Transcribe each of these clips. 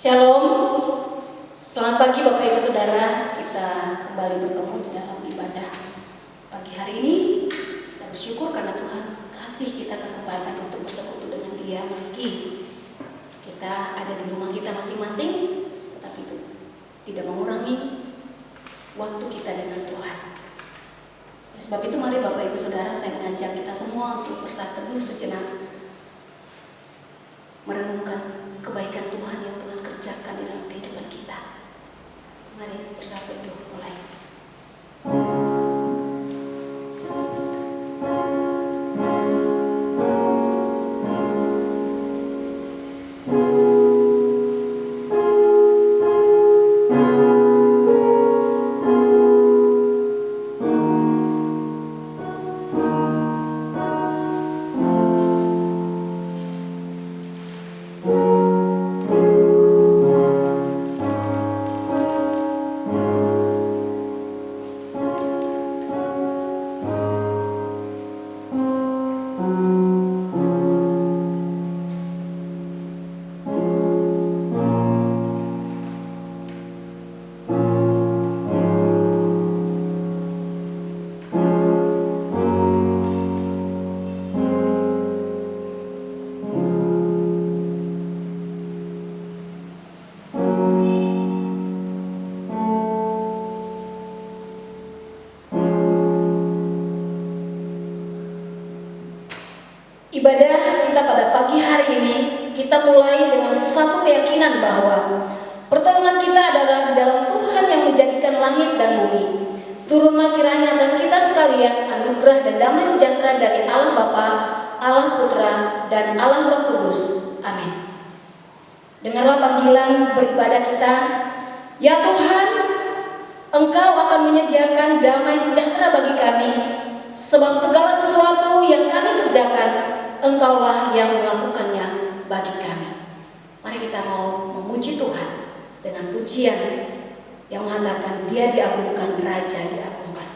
Shalom, selamat pagi Bapak Ibu Saudara. Kita kembali bertemu di dalam ibadah pagi hari ini. Kita bersyukur karena Tuhan kasih kita kesempatan untuk bersekutu dengan Dia meski kita ada di rumah kita masing-masing, tetapi itu tidak mengurangi waktu kita dengan Tuhan. Sebab itu mari Bapak Ibu Saudara, saya mengajak kita semua untuk bersatu dulu sejenak, merenungkan kebaikan Tuhan yang Tuhan kerjakan di dalam kehidupan kita. Mari bersatu dulu mulai. Ibadah kita pada pagi hari ini, kita mulai dengan satu keyakinan bahwa pertolongan kita adalah di dalam Tuhan yang menjadikan langit dan bumi. Turunlah kiranya atas kita sekalian anugerah dan damai sejahtera dari Allah Bapa, Allah Putra, dan Allah Roh Kudus. Amin. Dengarlah panggilan beribadah kita. Ya Tuhan, Engkau akan menyediakan damai sejahtera bagi kami, sebab segala sesuatu yang kami kerjakan, Engkaulah yang melakukannya bagi kami. Mari kita mau memuji Tuhan dengan pujian yang mengatakan Dia diagungkan, Raja diagungkan.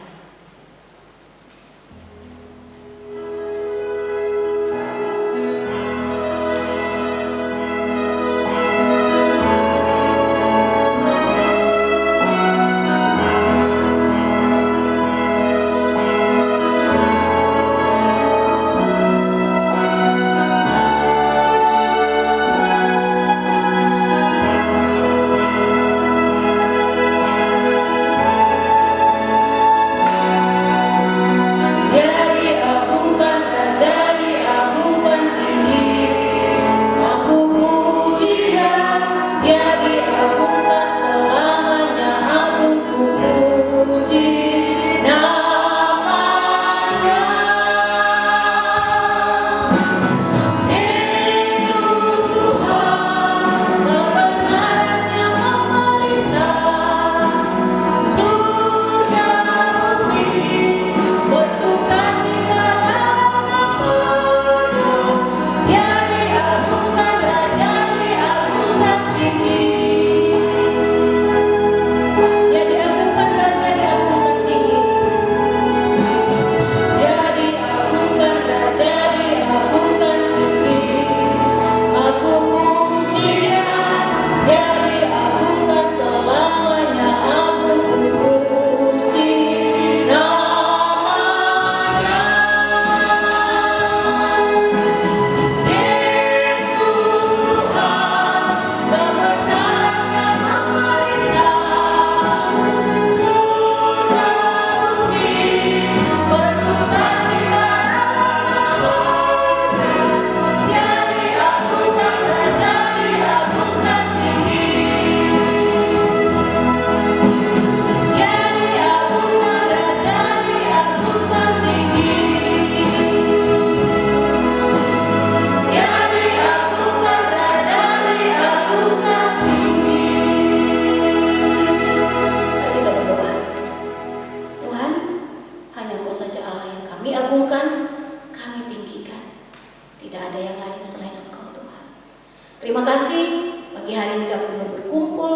Terima kasih pagi hari ini kami boleh berkumpul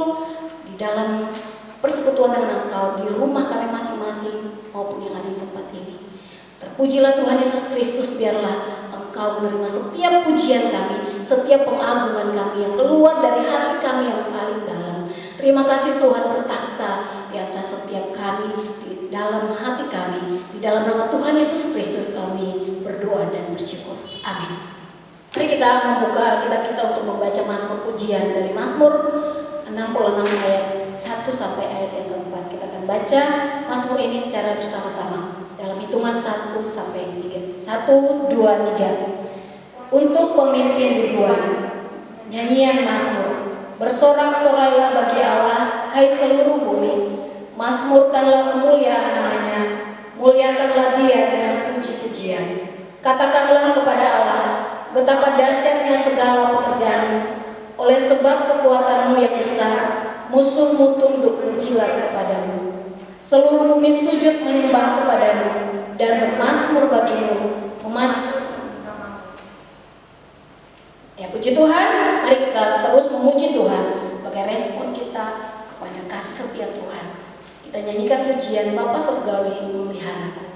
di dalam persekutuan dengan Engkau di rumah kami masing-masing maupun yang ada di tempat ini. Terpujilah Tuhan Yesus Kristus, biarlah Engkau menerima setiap pujian kami, setiap pengagungan kami yang keluar dari hati kami yang paling dalam. Terima kasih Tuhan bertakhta di atas setiap kami, di dalam hati kami. Di dalam nama Tuhan Yesus Kristus kami berdoa dan bersyukur. Amin. Mari kita membuka Alkitab kita untuk membaca Mazmur pujian dari Mazmur 66 ayat 1 sampai ayat yang keempat. Kita akan baca Mazmur ini secara bersama-sama dalam hitungan 1 sampai 3. 1, 2, 3. Untuk pemimpin biduan, nyanyian Mazmur. Bersorak-sorailah bagi Allah, hai seluruh bumi. Mazmurkanlah kemuliaan namanya, muliakanlah Dia dengan puji-pujian. Katakanlah kepada Allah, betapa dahsyatnya segala pekerjaanmu. Oleh sebab kekuatanmu yang besar, musuhmu tunduk menjilat kepadamu. Seluruh bumi sujud menyembah kepadamu dan bermazmur bagimu. Ya, puji Tuhan. Mari kita terus memuji Tuhan sebagai respon kita kepada kasih setia Tuhan. Kita nyanyikan pujian Bapa Surgawi memeliharaku.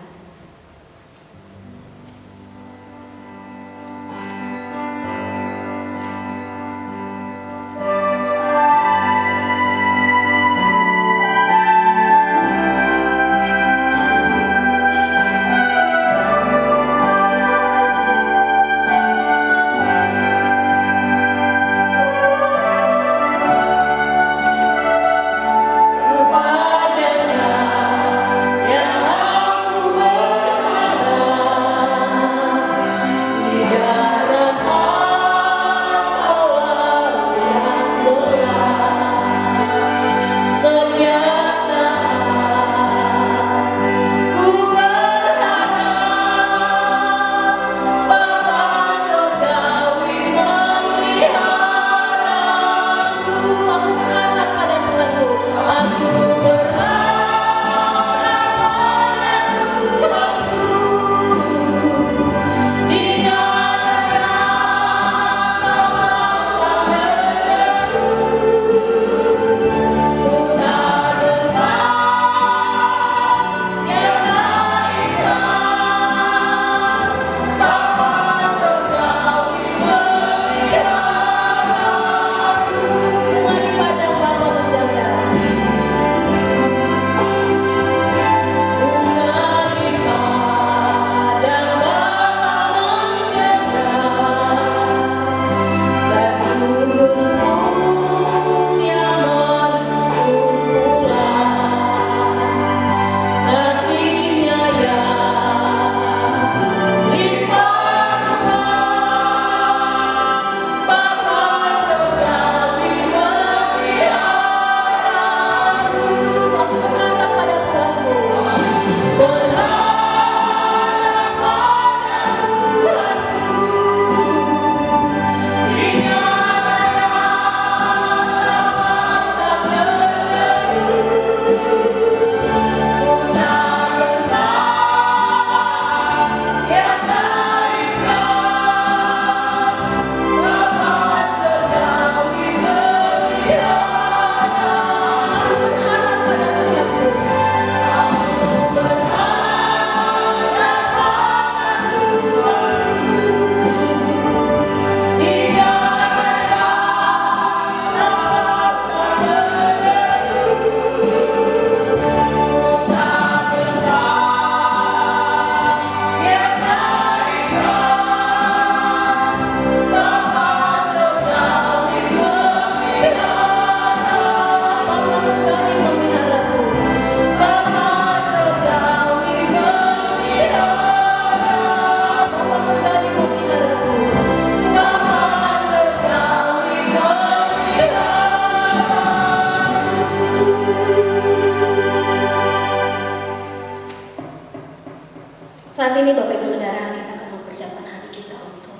Saat ini Bapak Ibu Saudara, kita akan mempersiapkan hati kita untuk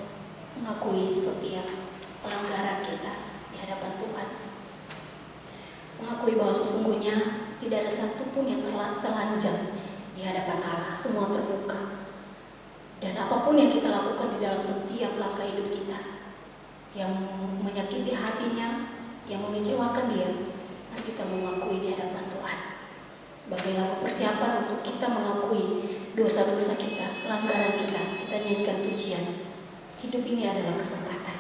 mengakui setiap pelanggaran kita di hadapan Tuhan. Mengakui bahwa sesungguhnya tidak ada satupun yang telanjang di hadapan Allah, semua terbuka. Dan apapun yang kita lakukan di dalam setiap langkah hidup kita, yang menyakiti hatinya, yang mengecewakan dia, mari kita mengakui di hadapan Tuhan sebagai lagu persiapan untuk kita mengakui dosa-dosa kita, pelanggaran kita. Kita nyanyikan pujian. Hidup ini adalah kesempatan.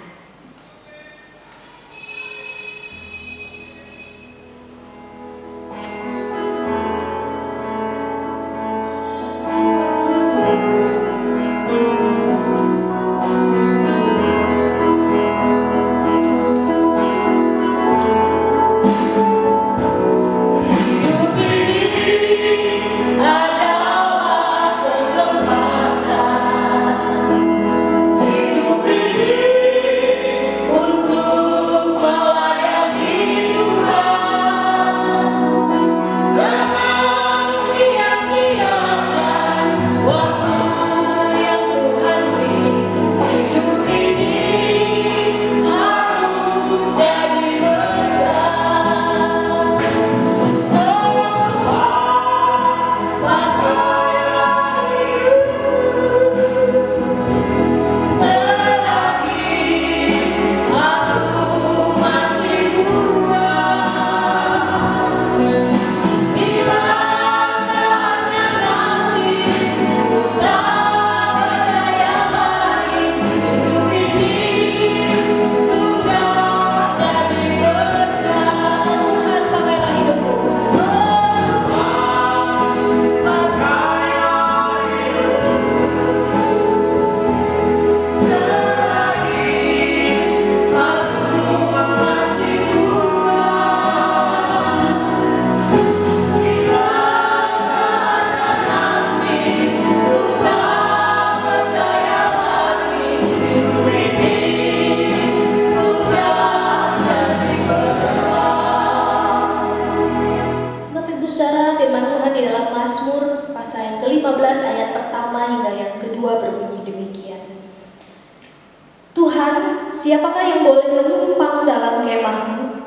Siapakah yang boleh menumpang dalam kemahmu?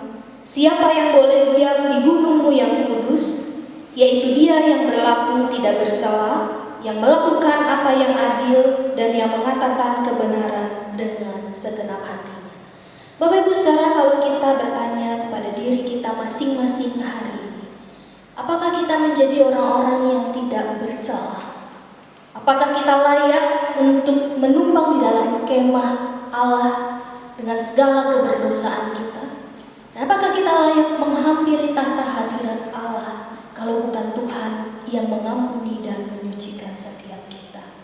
Siapa yang boleh diam di gunungmu yang kudus? Yaitu dia yang berlaku tidak bercela, yang melakukan apa yang adil, dan yang mengatakan kebenaran dengan segenap hatinya. Bapak Ibu Saudara, kalau kita bertanya kepada diri kita masing-masing hari ini, apakah kita menjadi orang-orang yang tidak bercela? Apakah kita layak untuk menumpang di dalam kemah Allah dengan segala keberdosaan kita? Dan apakah kita layak menghampiri tahta hadirat Allah kalau bukan Tuhan yang mengampuni dan menyucikan setiap kita?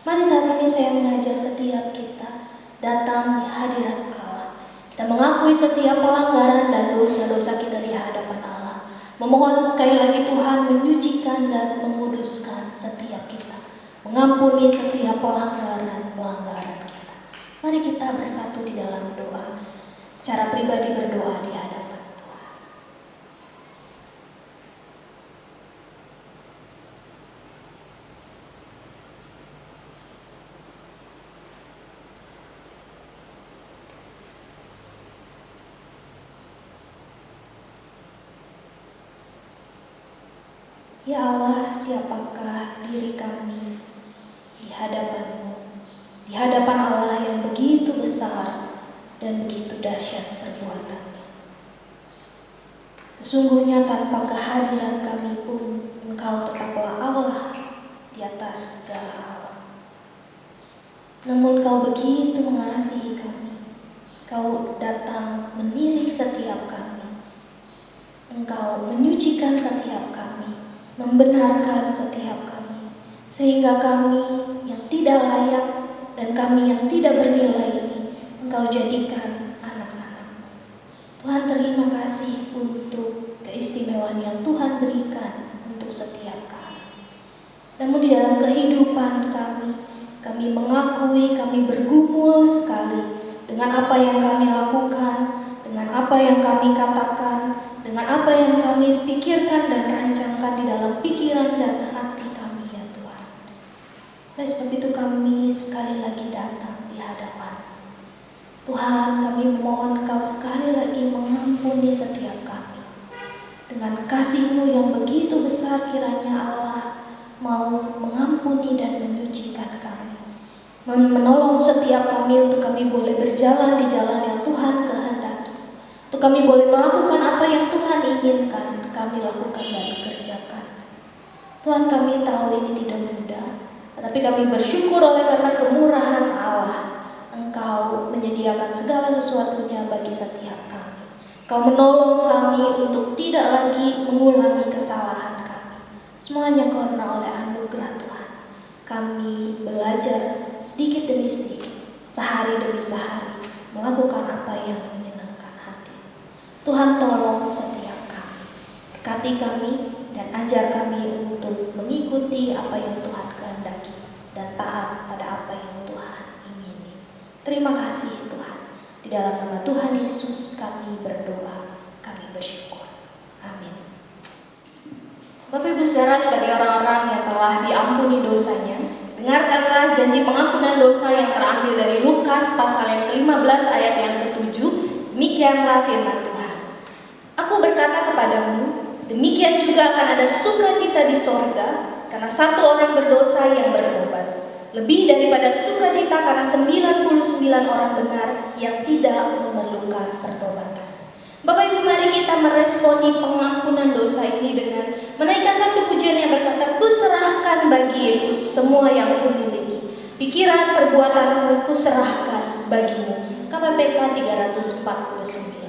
Mari saat ini saya mengajak setiap kita datang di hadirat Allah dan mengakui setiap pelanggaran dan dosa-dosa kita di hadapan Allah. Memohon sekali lagi Tuhan menyucikan dan menguduskan setiap kita, mengampuni setiap pelanggaran kita. Mari kita bersatu di dalam doa, secara pribadi berdoa di hadapan Tuhan. Ya Allah, siapakah diri kami di hadapan-Mu, di hadapan Allah yang begitu besar dan begitu dahsyat perbuatannya. Sesungguhnya tanpa kehadiran kami pun Engkau tetaplah Allah di atas segala alam. Namun Kau begitu mengasihi kami. Kau datang menilik setiap kami. Engkau menyucikan setiap kami, membenarkan setiap kami, sehingga kami yang tidak layak dan kami yang tidak bernilai ini Engkau jadikan anak-anak. Tuhan, terima kasih untuk keistimewaan yang Tuhan berikan untuk setiap kami. Namun di dalam kehidupan kami mengakui kami bergumul sekali dengan apa yang kami lakukan, dengan apa yang kami katakan, dengan apa yang kami pikirkan dan rancangkan di dalam pikiran dan hati kami, ya Tuhan. Oleh sebab itu kami sekali lagi datang di hadapan Tuhan. Kami memohon Kau sekali lagi mengampuni setiap kami. Dengan kasih-Mu yang begitu besar, kiranya Allah mau mengampuni dan menyucikan kami. menolong setiap kami untuk kami boleh berjalan di jalan yang Tuhan kehendaki, untuk kami boleh melakukan apa yang Tuhan inginkan kami lakukan dan kerjakan. Tuhan, kami tahu ini tidak mudah, tetapi kami bersyukur oleh karena kemurahan Allah, Engkau menyediakan segala sesuatunya bagi setiap kami. Kau menolong kami untuk tidak lagi mengulangi kesalahan kami. Semuanya karena oleh anugerah Tuhan. Kami belajar sedikit demi sedikit, sehari demi sehari, melakukan apa yang menyenangkan hati. Tuhan, tolong setiap kami, berkati kami dan ajar kami untuk mengikuti apa yang Tuhan kehendaki dan taat pada apa yang Tuhan ingini. Terima kasih Tuhan. Di dalam nama Tuhan Yesus kami berdoa, kami bersyukur. Amin. Bapak Ibu Saudara, sebagai orang-orang yang telah diampuni dosanya, dengarkanlah janji pengampunan dosa yang terambil dari Lukas pasal yang ke-15 ayat yang ke-7. Demikianlah firman Tuhan. Aku berkata kepadamu, demikian juga akan ada sukacita di sorga karena satu orang berdosa yang bertobat, lebih daripada sukacita karena 99 orang benar yang tidak memerlukan pertobatan. Bapak Ibu, mari kita meresponi pengampunan dosa ini dengan menaikkan satu pujian yang berkata, kuserahkan bagi Yesus semua yang kumiliki, pikiran perbuatanku kuserahkan bagimu. KPPK 349.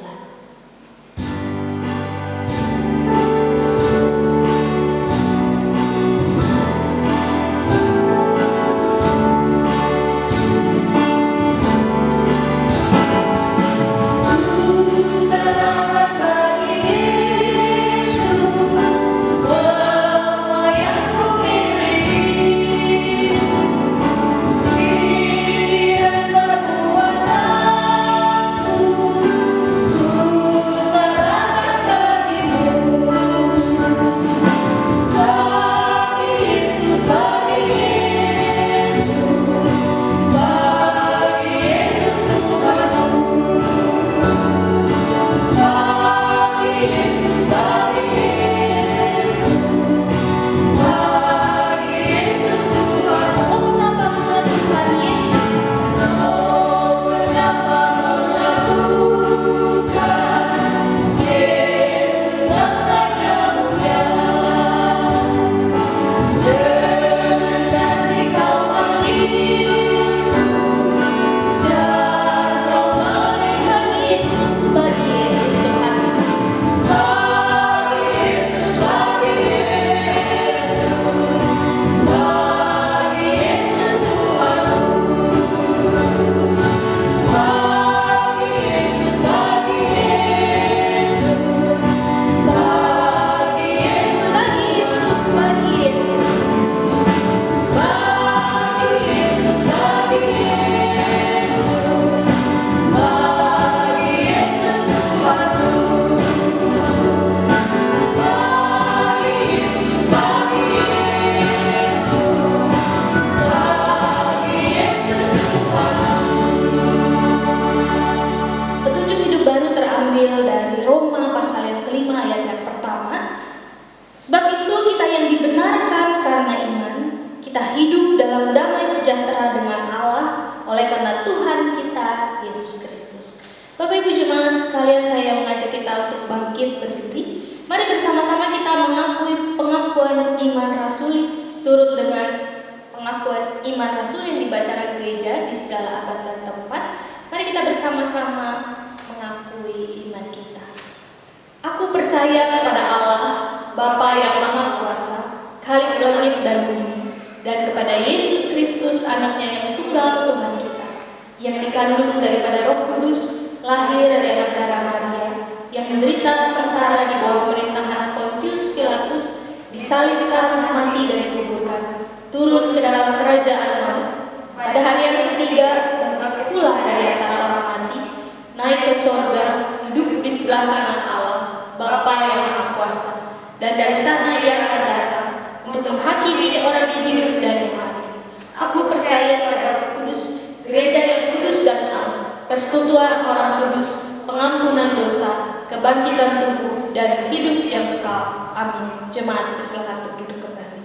Persekutuan orang kudus, pengampunan dosa, kebangkitan tubuh, dan hidup yang kekal. Amin. Jemaat dipersilakan untuk duduk kembali.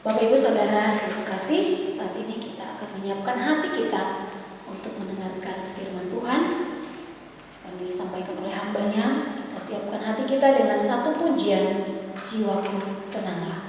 Bapak Ibu Saudara yang kasih, saat ini kita akan menyiapkan hati kita untuk mendengarkan firman Tuhan yang disampaikan oleh hambanya. Kita siapkan hati kita dengan satu pujian, Jiwaku Tenanglah.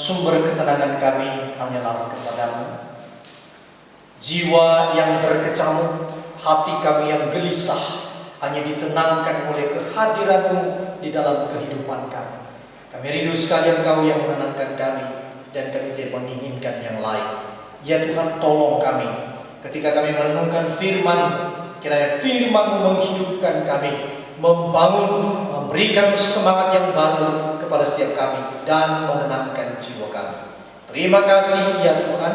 sumber ketenangan kami hanyalah kepadamu. Jiwa yang berkecamuk, hati kami yang gelisah, hanya ditenangkan oleh kehadiranmu di dalam kehidupan kami. Kami rindu sekali Engkau yang menenangkan kami, dan kami tidak menginginkan yang lain. Ya Tuhan, tolong kami ketika kami merenungkan firman, kiranya firman-Mu menghidupkan kami, membangun, memberikan semangat yang baru kepada setiap kami, dan menenangkan jiwa kami. Terima kasih ya Tuhan,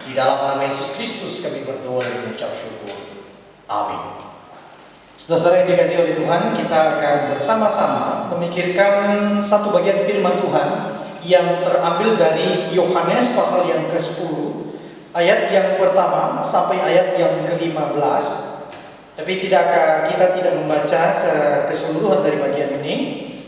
di dalam nama Yesus Kristus kami berdoa dan mengucap syukur. Amin. Saudara-saudara yang dikasihi oleh Tuhan, kita akan bersama-sama memikirkan satu bagian firman Tuhan yang terambil dari Yohanes pasal yang ke-10, ayat yang pertama sampai ayat yang ke-15. Tapi kita tidak membaca secara keseluruhan dari bagian ini.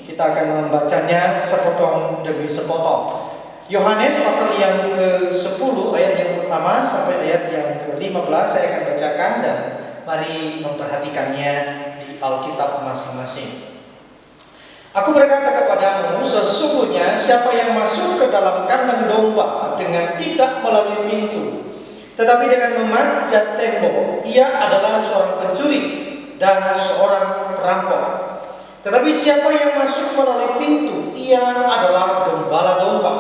Kita akan membacanya sepotong demi sepotong. Yohanes pasal yang ke-10 ayat yang pertama sampai ayat yang ke-15 saya akan bacakan, dan mari memperhatikannya di Alkitab masing-masing. Aku berkata kepadamu, sesungguhnya siapa yang masuk ke dalam kandang domba dengan tidak melalui pintu, tetapi dengan memanjat tembok, ia adalah seorang pencuri dan seorang perampok. Tetapi siapa yang masuk melalui pintu, ia adalah gembala domba.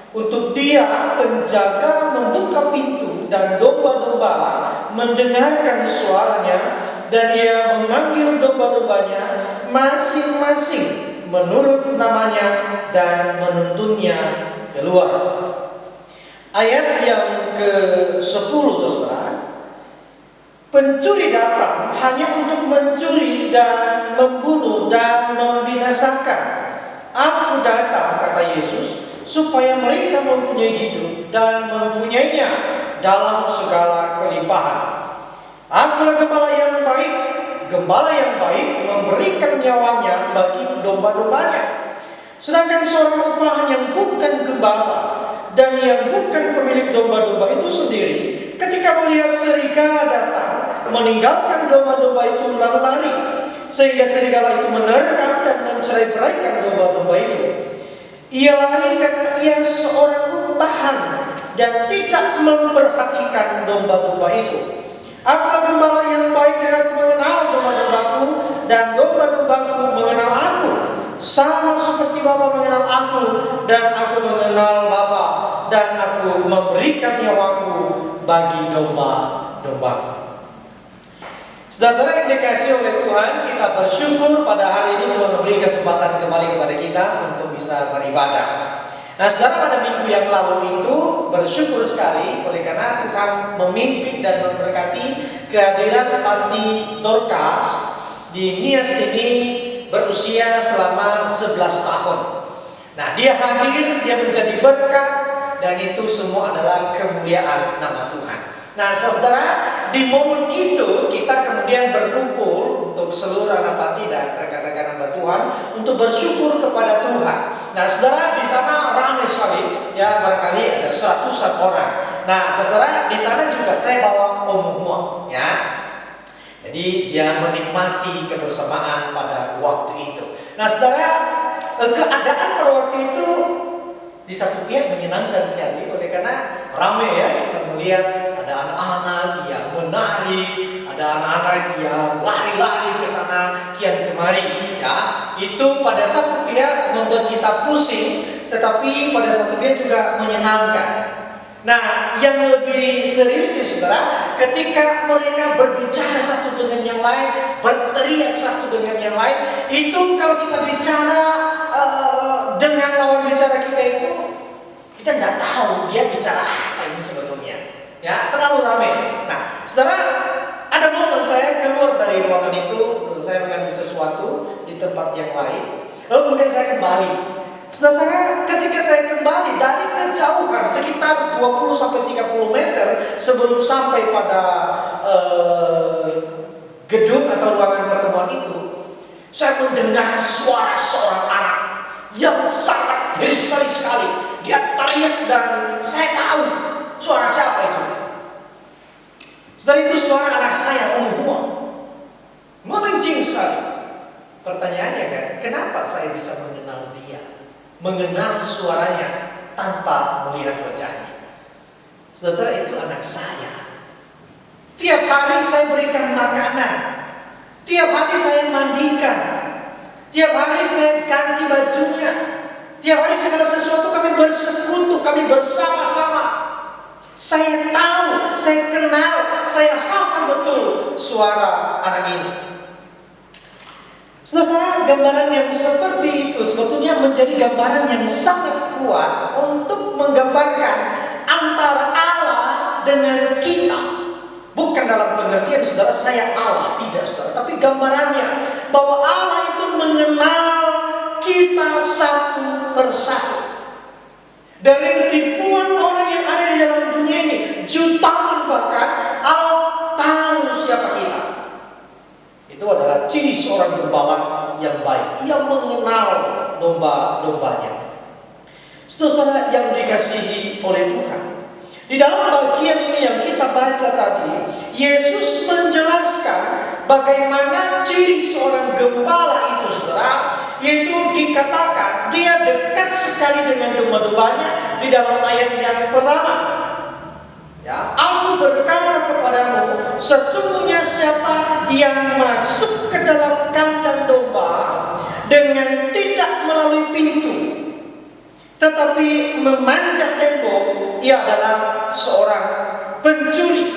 Untuk dia penjaga membuka pintu, dan domba-domba mendengarkan suaranya, dan ia memanggil domba-dombanya masing-masing menurut namanya dan menuntunnya keluar. Ayat yang ke-10, saudara. Pencuri datang hanya untuk mencuri dan membunuh dan membinasakan. Aku datang, kata Yesus, supaya mereka mempunyai hidup dan mempunyainya dalam segala kelimpahan. Akulah gembala yang baik. Gembala yang baik memberikan nyawanya bagi domba-dombanya. Sedangkan seorang upahan yang bukan gembala dan yang bukan pemilik domba-domba itu sendiri, ketika melihat serigala datang, meninggalkan domba-domba itu lalu lari, sehingga serigala itu menerkam dan mencerai-beraikan domba-domba itu. Ia lari karena ia seorang upahan dan tidak memperhatikan domba-domba itu. Akulah gembala yang baik, dan aku mengenal domba-dombaku, dan domba-dombaku mengenal aku, sama seperti Bapa mengenal aku, dan aku mengenal Bapa, dan aku memberikan nyawaku bagi domba-dombaku. Saudara-saudara yang dikasihi oleh Tuhan, kita bersyukur pada hari ini Tuhan memberi kesempatan kembali kepada kita untuk bisa beribadah. Nah, saudara, pada minggu yang lalu itu bersyukur sekali oleh karena Tuhan memimpin dan memberkati kehadiran Panti Dorcas di Nias ini berusia selama 11 tahun. Nah, dia hadir, dia menjadi berkat, dan itu semua adalah kemuliaan nama Tuhan. Nah, saudara, di momen itu kita kemudian berkumpul untuk seluruh anak panti dan rekan-rekan hamba Tuhan untuk bersyukur kepada Tuhan. Nah, saudara, di sana ramai sekali, ya, barangkali ada 100-an orang. Nah, saudara, di sana juga saya bawa Om, ya. Jadi dia menikmati kebersamaan pada waktu itu. Nah, saudara, keadaan pada waktu itu di satu pihak menyenangkan sekali oleh karena ramai, ya, kita melihat ada anak-anak yang menari, ada anak-anak yang lari-lari ke sana kian kemari, ya. Itu pada satu pihak membuat kita pusing, tetapi pada satu pihak juga menyenangkan. Nah, yang lebih seriusnya, saudara, ketika mereka berbicara satu dengan yang lain, berteriak satu dengan yang lain, itu kalau kita bicara dengan lawan bicara kita itu, kita tidak tahu dia bicara apa ini sebetulnya, ya, terlalu ramai. Nah, saudara, ada momen saya keluar dari ruangan itu, saya mengambil sesuatu di tempat yang lain, lalu kemudian saya kembali. Saudara, ketika saya kembali dari kejauhan sekitar 20-30 meter sebelum sampai pada gedung atau ruangan pertemuan itu, saya mendengar suara seorang anak yang sangat histeris sekali. Dia teriak dan saya tahu suara siapa itu. Saudara, itu suara anak saya, Om Hua. Melengking sekali. Pertanyaannya kan, kenapa saya bisa mengenal dia? Mengenal suaranya tanpa melihat wajahnya. Saudara, itu anak saya. Tiap hari saya berikan makanan, tiap hari saya mandikan, tiap hari saya ganti bajunya, tiap hari segala sesuatu kami bersekutu, kami bersama-sama. Saya tahu, saya kenal, saya hafal betul suara anak ini. Saudara, gambaran yang seperti itu sebetulnya menjadi gambaran yang sangat kuat untuk menggambarkan antara Allah dengan kita. Bukan dalam pengertian saudara saya Allah, tidak saudara, tapi gambarannya bahwa Allah itu mengenal kita satu persatu. Dari ribuan orang yang ada di dalam dunia ini, jutaan bahkan, Allah tahu siapa kita. Itu adalah ciri seorang gembala yang baik. Ia mengenal domba-dombanya. Saudara yang dikasihi oleh Tuhan, di dalam bagian ini yang kita baca tadi, Yesus menjelaskan bagaimana ciri seorang gembala itu, saudara, yaitu dikatakan dia dekat sekali dengan domba-dombanya di dalam ayat yang pertama. Ya, aku berkata kepadamu, sesungguhnya siapa yang masuk ke dalam kandang domba dengan tidak melalui pintu, tetapi memanjat tembok, ia adalah seorang pencuri.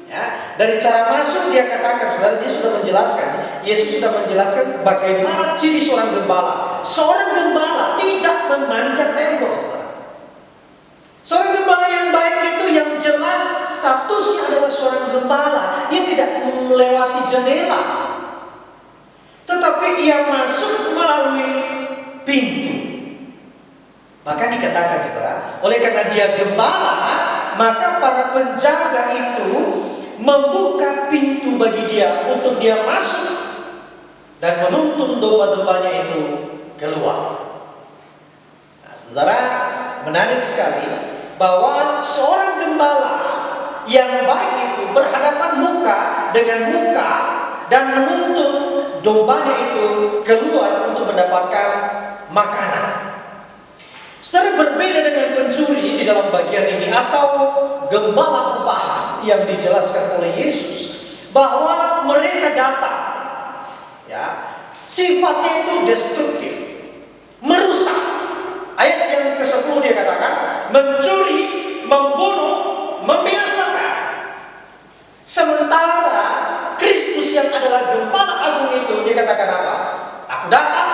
Ya, dari cara masuk dia katakan, saudara, dia sudah menjelaskan, Yesus sudah menjelaskan bagaimana ciri seorang gembala. Seorang gembala tidak memanjat tembok, saudara. Seorang gembala yang baik itu yang jelas statusnya adalah seorang gembala. Ia tidak melewati jendela, tetapi ia masuk melalui pintu. Maka dikatakan, saudara, oleh karena dia gembala, maka para penjaga itu membuka pintu bagi dia untuk dia masuk dan menuntun domba-dombanya itu keluar. Nah, saudara, menarik sekali bahwa seorang gembala yang baik itu berhadapan muka dengan muka dan menuntun dombanya itu keluar untuk mendapatkan makanan. Saudara, berbeda dengan pencuri di dalam bagian ini atau gembala upahan yang dijelaskan oleh Yesus, bahwa mereka datang, ya, sifatnya itu destruktif, merusak. Ayat yang ke-10 dia katakan, mencuri, membunuh, membinasakan. Sementara Kristus yang adalah gembala agung itu, dia katakan apa? Aku datang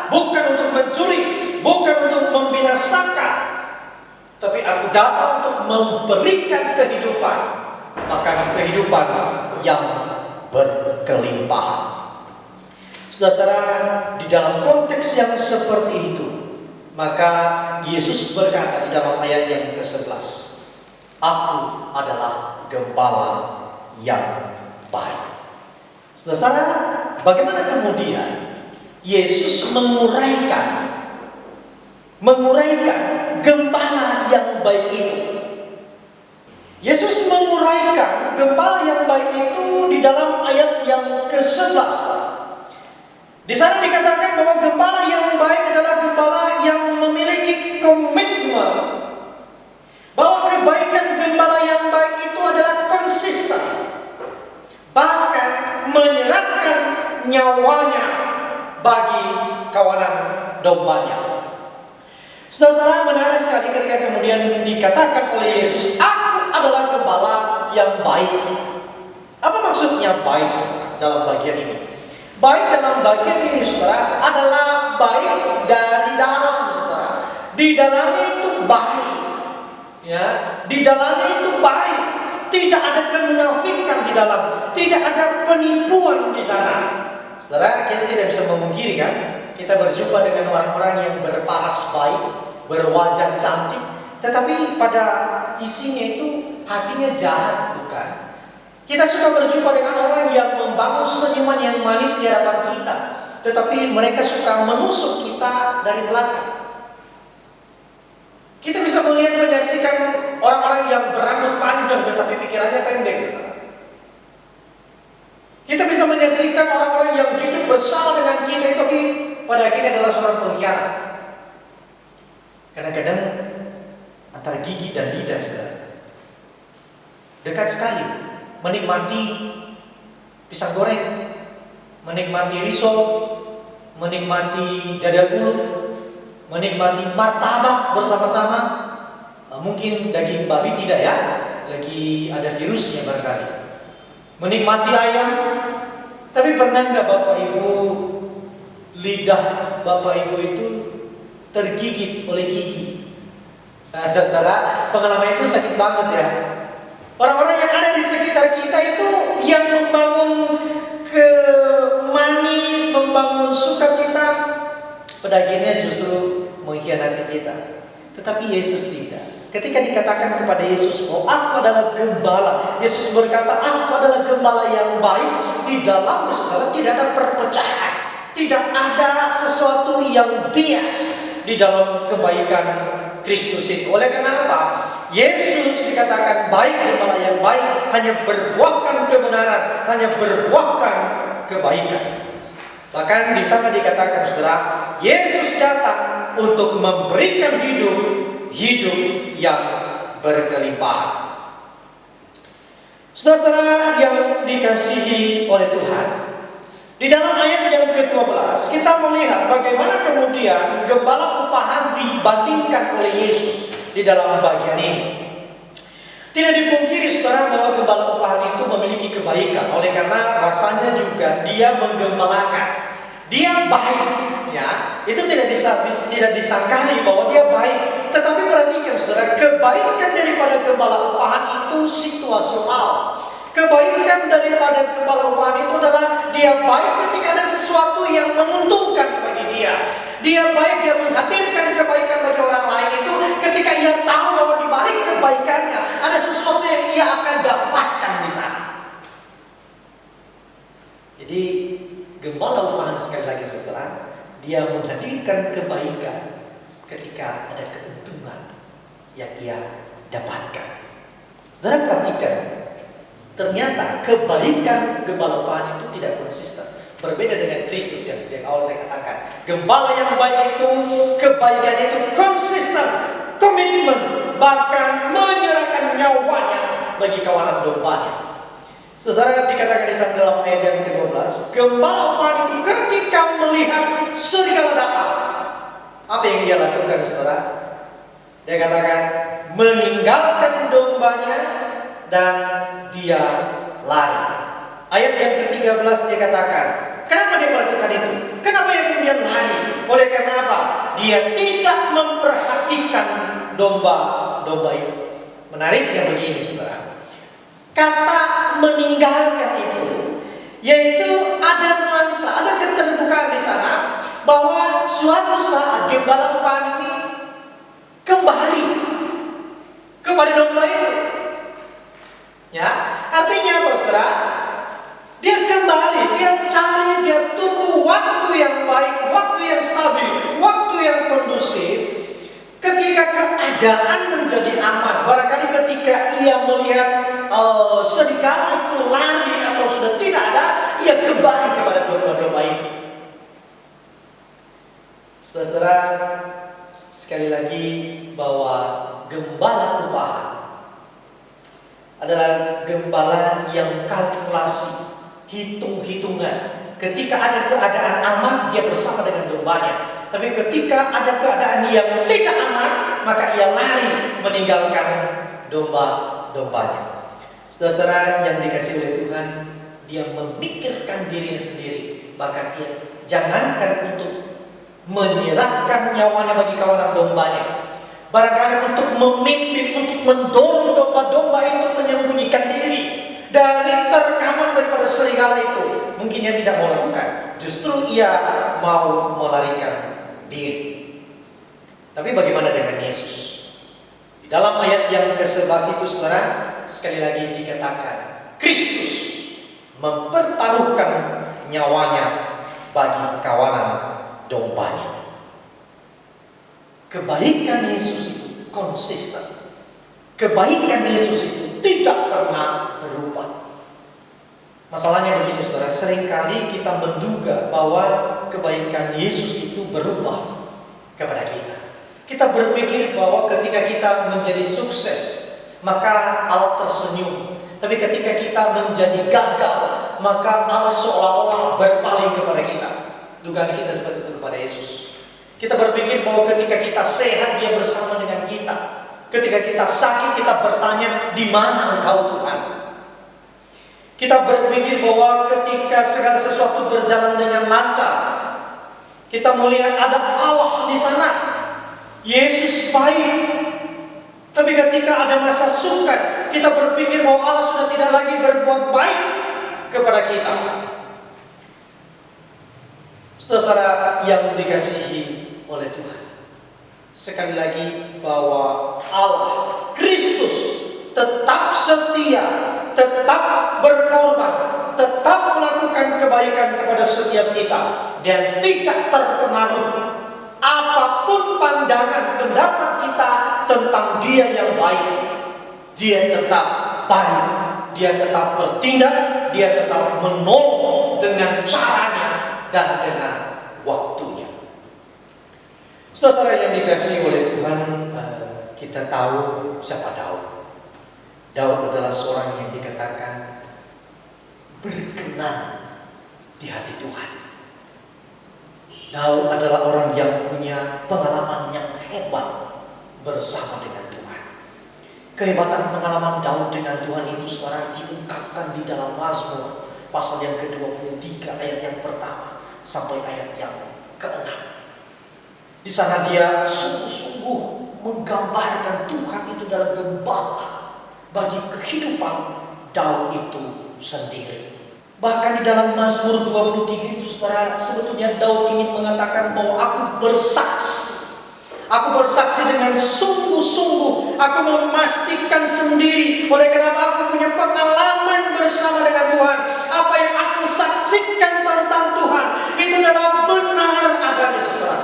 bukan untuk mencuri, bukan untuk membinasakan, tapi aku datang untuk memberikan kehidupan, bahkan kehidupan yang berkelimpahan. Saudara, di dalam konteks yang seperti itu, maka Yesus berkata di dalam ayat yang ke-11, aku adalah gembala yang baik. Saudara, bagaimana kemudian Yesus menguraikan gembala yang baik itu? Yesus menguraikan gembala yang baik itu di dalam ayat yang ke-11. Di sana dikatakan bahwa gembala yang baik adalah gembala yang memiliki komitmen, bahwa kebaikan gembala yang baik itu adalah konsisten, bahkan menyerahkan nyawanya bagi kawanan dombanya. Saudara, menarik sekali ketika kemudian dikatakan oleh Yesus, aku adalah gembala yang baik. Apa maksudnya baik, saudara, dalam bagian ini? Baik dalam bagian ini, saudara, adalah baik dari dalam, saudara. Di dalamnya itu baik, ya. Di dalamnya itu baik. Tidak ada kemunafikan di dalam, tidak ada penipuan di sana. Saudara, kita tidak bisa memungkiri kan? Kita berjumpa dengan orang-orang yang berparas baik, berwajah cantik, tetapi pada isinya itu hatinya jahat, bukan? Kita suka berjumpa dengan orang yang membangun senyuman yang manis di hadapan kita, tetapi mereka suka menusuk kita dari belakang. Kita bisa melihat, menyaksikan orang-orang yang berambut panjang tetapi pikirannya pendek, saudara. Kita bisa menyaksikan orang-orang yang hidup bersama dengan kita, tapi pada akhirnya adalah seorang pengkhianat. Kadang-kadang antara gigi dan lidah, saudara, dekat sekali. Menikmati pisang goreng, menikmati risol, menikmati dadar gulung, menikmati martabak bersama-sama. Mungkin daging babi tidak ya, lagi ada virusnya barangkali. Menikmati ayam, tapi pernah nggak Bapak Ibu lidah Bapak Ibu itu tergigit oleh gigi. Nah, saudara, pengalaman itu sakit banget ya. Orang-orang yang ada di sekitar kita itu yang membangun manis, membangun sukacita, pada akhirnya justru mengkhianati kita. Tetapi Yesus tidak. Ketika dikatakan kepada Yesus, "Oh, aku adalah gembala," Yesus berkata, "Aku adalah gembala yang baik." Di dalam saudara tidak ada perpecahan, tidak ada sesuatu yang bias di dalam kebaikan Kristus itu. Oleh karena apa? Yesus dikatakan baik, gembala yang baik, hanya berbuahkan kebenaran, hanya berbuahkan kebaikan. Bahkan di sana dikatakan, saudara, Yesus datang untuk memberikan hidup yang berkelimpahan. Saudara-saudara yang dikasihi oleh Tuhan, di dalam ayat yang ke-12 kita melihat bagaimana kemudian gembala upahan dibandingkan oleh Yesus di dalam bagian ini. Tidak dipungkiri saudara bahwa gembala upahan itu memiliki kebaikan, oleh karena rasanya juga dia menggembalakan. Dia baik, ya. Itu tidak disangkali bahwa dia baik. Tetapi perhatikan saudara, kebaikan daripada gembala upahan itu situasional. Kebaikan daripada gembala upahan itu adalah dia baik ketika ada sesuatu yang menguntungkan bagi dia. Dia baik, dia menghadirkan kebaikan bagi orang lain itu ketika ia tahu bahwa di balik kebaikannya ada sesuatu yang ia akan dapatkan di sana. Jadi gembala upahan, sekali lagi saudara, dia menghadirkan kebaikan ketika ada keuntungan yang ia dapatkan. Saudara perhatikan, ternyata kebaikan gembala upahan itu tidak konsisten. Berbeda dengan Kristus yang sejak awal saya katakan, gembala yang baik itu, kebaikan itu konsisten, komitmen, bahkan menyerahkan nyawanya bagi kawanan dombanya. Saudara, dikatakan di sana dalam ayat yang ke-12, gembala upahan itu ketika melihat serigala datang, apa yang dia lakukan, saudara? Dia katakan meninggalkan dombanya dan dia lari. Ayat yang ke-13 dia katakan, kenapa dia melakukan itu? Kenapa dia kemudian lari? Oleh karena apa? Dia tidak memperhatikan domba-domba itu. Menariknya begini, saudara. Kata meninggalkan itu, yaitu ada nuansa, ada keterbukaan di sana, bahwa suatu saat gembala upahan ini kembali kepada domba itu. Ya, artinya apa, saudara? Dia kembali, dia cari, dia tunggu waktu yang baik, waktu yang stabil, waktu yang kondusif. Ketika keadaan menjadi aman, barangkali ketika ia melihat serigala itu lari atau sudah tidak ada, ia kembali kepada domba-domba itu. Saudara, sekali lagi bahwa gembala upahan adalah gembala yang kalkulasi, hitung-hitungan. Ketika ada keadaan aman, dia bersama dengan dombanya. Tapi ketika ada keadaan yang tidak aman, maka ia lari meninggalkan domba-dombanya. Saudara-saudara yang dikasihi oleh Tuhan, dia memikirkan dirinya sendiri. Bahkan ia jangankan untuk menyerahkan nyawanya bagi kawanan dombanya, barangkali untuk memimpin, untuk mendorong domba-domba itu menyembunyikan diri dari terkaman daripada serigala itu. Mungkin ia tidak mau lakukan, justru ia mau melarikan diri. Tapi bagaimana dengan Yesus? Di dalam ayat yang ke-11 itu, saudara, sekali lagi dikatakan Kristus mempertaruhkan nyawanya bagi kawanan dombanya. Kebaikan Yesus itu konsisten. Kebaikan Yesus itu tidak pernah berubah. Masalahnya begini, saudara, seringkali kita menduga bahwa kebaikan Yesus itu berubah kepada kita. Kita berpikir bahwa ketika kita menjadi sukses, maka Allah tersenyum. Tapi ketika kita menjadi gagal, maka Allah seolah-olah berpaling kepada kita. Dugaan kita seperti itu kepada Yesus. Kita berpikir bahwa ketika kita sehat, dia bersama dengan kita. Ketika kita sakit, kita bertanya, di mana Engkau, Tuhan? Kita berpikir bahwa ketika segala sesuatu berjalan dengan lancar, Kita melihat ada Allah di sana. Yesus baik. Tapi ketika ada masa sukar, kita berpikir bahwa Allah sudah tidak lagi berbuat baik kepada kita. Saudara yang dikasihi oleh Tuhan, sekali lagi bahwa Allah Kristus tetap setia, tetap berkorban, tetap melakukan kebaikan kepada setiap kita, dan tidak terpengaruh apapun pandangan pendapat kita tentang Dia yang baik. Dia tetap baik, Dia tetap bertindak, Dia tetap menolong dengan caranya dan dengan waktunya. Saudara yang dikasihi oleh Tuhan, kita tahu siapa Daud. Daud adalah seorang yang dikatakan berkenan di hati Tuhan. Daud adalah orang yang punya pengalaman yang hebat bersama dengan Tuhan. Kehebatan pengalaman Daud dengan Tuhan itu saudara diungkapkan di dalam Mazmur pasal yang ke-23 ayat yang pertama sampai ayat yang ke-6. Di sana dia sungguh-sungguh menggambarkan Tuhan itu adalah gembala bagi kehidupan Daud itu sendiri. Bahkan di dalam Mazmur 23 itu saudara, sebetulnya Daud ingin mengatakan bahwa aku bersaksi. Aku bersaksi dengan sungguh-sungguh. Aku memastikan sendiri. Oleh karena aku punya pengalaman bersama dengan Tuhan. Apa yang aku saksikan tentang Tuhan itu adalah benar adanya saudara.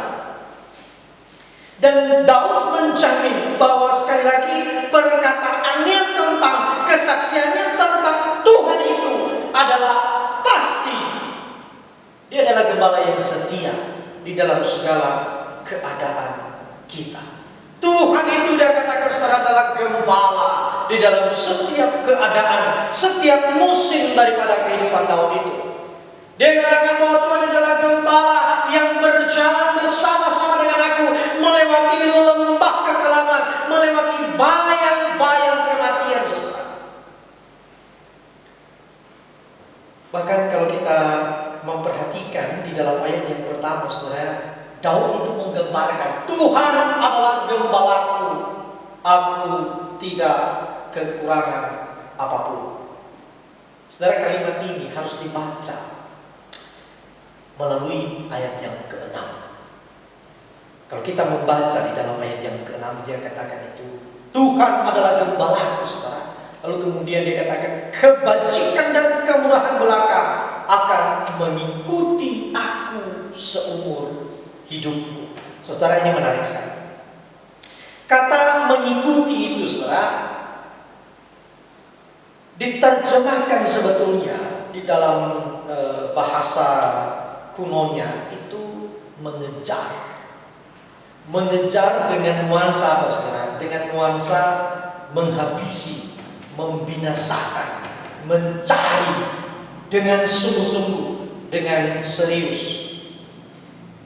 Dan Daud menjamin bahwa sekali lagi perkataannya tentang kesaksiannya tentang Tuhan itu adalah pasti. Dia adalah gembala yang setia di dalam segala keadaan kita. Tuhan itu dia katakan saudara adalah gembala di dalam setiap keadaan, setiap musim daripada kehidupan Daud itu. Dia katakan bahwa Tuhan adalah gembala yang berjalan bersama-sama dengan aku melewati lembah kekelaman, melewati bayang-bayang kematian saudara. Bahkan kalau kita memperhatikan di dalam ayat yang pertama saudara, Daud itu menggambarkan Tuhan adalah gembalaku, aku tidak kekurangan apapun. Saudara, kalimat ini harus dibaca melalui ayat yang ke-6. Kalau kita membaca di dalam ayat yang ke-6, dia katakan itu Tuhan adalah gembalaku saudara. Lalu kemudian dia katakan kebajikan dan kemurahan belaka akan mengikuti aku seumur hidupku. Saudara, ini menarik sekali. Kata mengikuti itu saudara diterjemahkan sebetulnya di dalam bahasa kunonya itu mengejar. Mengejar dengan nuansa apa saudara? Dengan nuansa menghabisi, membinasakan, mencari dengan sungguh-sungguh, dengan serius.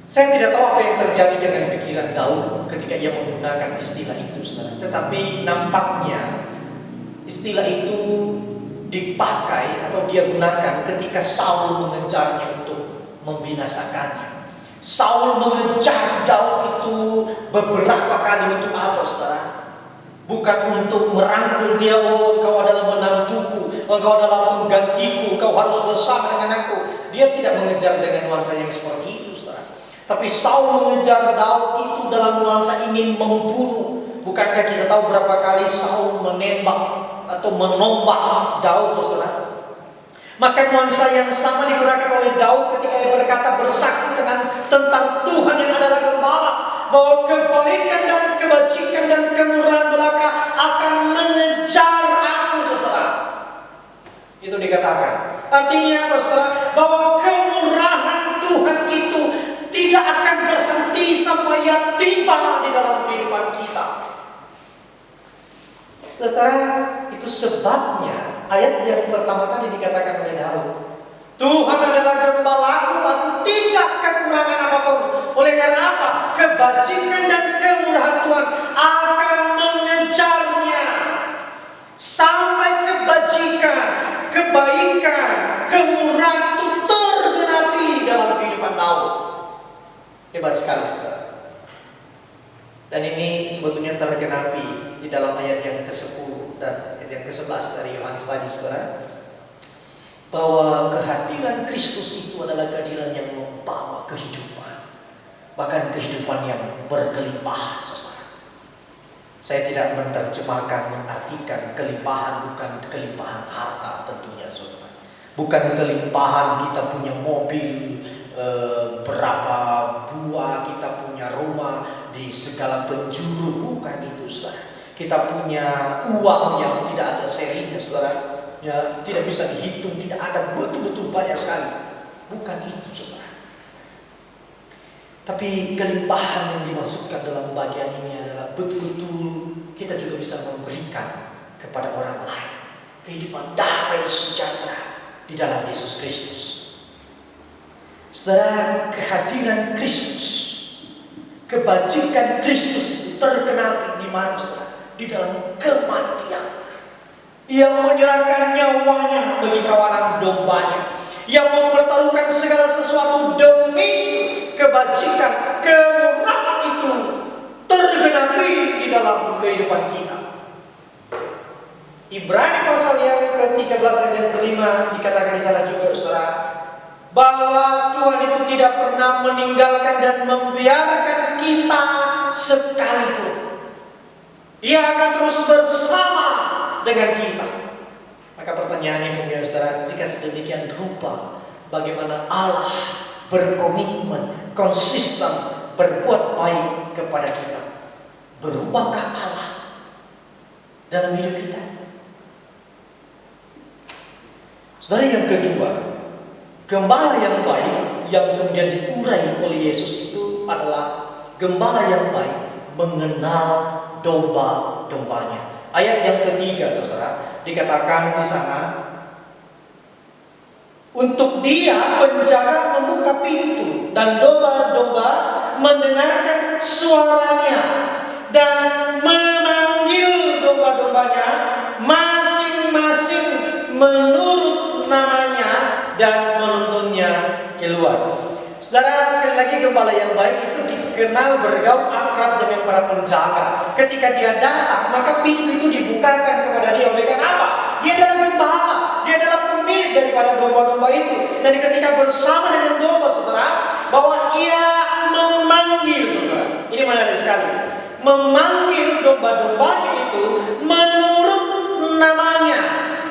Saya tidak tahu apa yang terjadi dengan pikiran Daud ketika ia menggunakan istilah itu saudara. Tetapi nampaknya istilah itu dipakai atau dia gunakan ketika Saul mengejarnya untuk membinasakannya. Saul mengejar Daud itu beberapa kali untuk apa saudara? Bukan untuk merangkul dia, oh engkau adalah menantuku, engkau adalah penggantiku, engkau harus bersama dengan aku. Dia tidak mengejar dengan nuansa yang seperti itu saudara. Tapi Saul mengejar Daud itu dalam nuansa ingin membunuh. Bukankah kita tahu berapa kali Saul menembak atau menombak Daud saudara? Maka nuansa yang sama digunakan oleh Daud ketika ia berkata bersaksi tentang Tuhan yang adalah gembala, bahwa kebaikan dan kebajikan dan kemurahan belaka akan mengejar aku saudara. Itu dikatakan. Artinya apa saudara? Bahwa kemurahan Tuhan itu tidak akan berhenti sampai ia tiba di dalam kehidupan kita. Saudara, itu sebabnya ayat yang pertama tadi dikatakan oleh Daud, Tuhan adalah gembalaku, aku tidak kekurangan apapun. Oleh karena apa? Kebajikan dan kemurahan Tuhan akan mengejarnya sampai kebajikan, kebaikan, kemurahan itu tergenapi dalam kehidupan Daud. Hebat sekali, saudara. Dan ini sebetulnya tergenapi di dalam ayat yang ke-10 dan ayat yang ke-11 dari Yohanes tadi, saudara. Bahwa kehadiran Kristus itu adalah kehadiran yang membawa kehidupan. Bahkan kehidupan yang berkelimpahan, saudara. Saya tidak menerjemahkan, mengartikan kelimpahan bukan kelimpahan harta tentunya, saudara. Bukan kelimpahan kita punya mobil, berapa buah, kita punya rumah di segala penjuru, bukan itu, saudara. Kita punya uang yang tidak ada serinya, saudara, ya, tidak bisa dihitung, tidak ada, betul-betul banyak sekali. Bukan itu, saudara. Tapi kelimpahan yang dimaksudkan dalam bagian ini adalah betul-betul kita juga bisa memberikan kepada orang lain kehidupan damai sejahtera di dalam Yesus Kristus. Saudara, kehadiran Kristus, kebajikan Kristus itu tergenapi di mana, saudara? Di dalam kematian. Ia menyerahkan nyawanya bagi kawanan dombanya. Ia mempertaruhkan segala sesuatu demi kebajikan, kemurahan itu tergenapi di dalam kehidupan kita. Ibrani pasal yang ke-13 ayat yang ke-5 dikatakan di sana juga, saudara, bahwa Tuhan itu tidak pernah meninggalkan dan membiarkan kita sekalipun. Ia akan terus bersama dengan kita. Maka pertanyaannya kemudian, saudara, jika sedemikian rupa bagaimana Allah berkomitmen, konsisten berbuat baik kepada kita, berubahkah Allah dalam hidup kita? Saudara, yang kedua, gembala yang baik yang kemudian diurai oleh Yesus itu adalah gembala yang baik mengenal domba-dombanya. Ayat yang ketiga, saudara, dikatakan di sana, untuk Dia penjaga membuka pintu dan domba-domba mendengarkan suaranya dan memanggil domba-dombanya masing-masing menurut namanya dan menuntunnya keluar. Saudara, sekali lagi gembala yang baik itu dikenal bergaul akrab dengan para penjaga. Ketika dia datang, maka pintu itu dibukakan kepada dia. Oleh karena apa? Dia adalah gembala, dia adalah pemilik daripada domba-domba itu. Dan ketika bersama dengan domba, saudara, bahwa ia memanggil, saudara, ini menarik sekali, memanggil domba-dombanya itu menurut namanya,